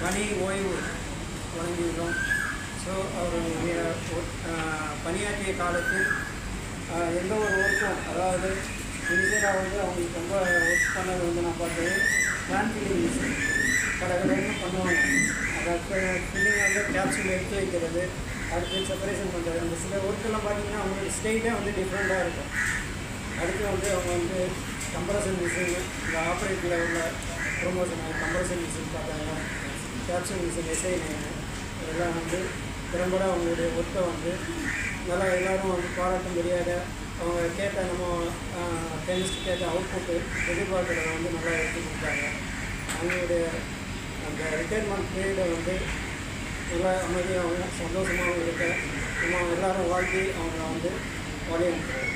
பணி ஓய்வு வழங்கியுள்ளோம். ஸோ அவருடைய பணியாற்றிய காலத்தில் எந்த ஒரு ஒர்க்கும், அதாவது இனிஷியலாக வந்து அவங்களுக்கு ரொம்ப ஒர்க் பண்ணது வந்து நான் பார்த்தது பிளான் ஃபில்லிங் மிஷின் கடற்கரைன்னு பண்ணுவாங்க. அதாவது ஃபில்லிங் வந்து கேப்சூல் எடுத்து வைக்கிறது, அடுத்து செப்பரேஷன் பண்ணுறது, அந்த சில ஒர்க்கெல்லாம் பார்த்திங்கன்னா அவங்களுக்கு ஸ்டைலே வந்து டிஃப்ரெண்ட்டாக இருக்கும். அடுத்து வந்து அவங்க வந்து கம்ப்ரஷன் மிஷின், இந்த ஆப்ரேட்டில் உள்ள ப்ரொமோஷன் கம்ப்ரஷன் மிஷின் பார்த்தாங்க, கேப்சூல் மிஷின் எஸ்ஐ9 இதெல்லாம் வந்து திறம்பட அவங்களுடைய ஒர்க்கை வந்து நல்லா எல்லோரும் வந்து பாராட்டும்படியாக அவங்க கேட்ட நம்ம கெமிஸ்ட் கேட்ட அவுட்புட்டு எதிர்பார்க்கிறத வந்து நல்லா எடுத்து கொடுத்தாங்க. அவங்களுடைய அந்த ரிட்டைர்மெண்ட் பீரியடை வந்து நல்லா அமைதியாகவும் சந்தோஷமாகவும் இருக்க நம்ம எல்லோரும் வாழ்த்தி அவங்கள வந்து வழி அனுப்புகிறோம்.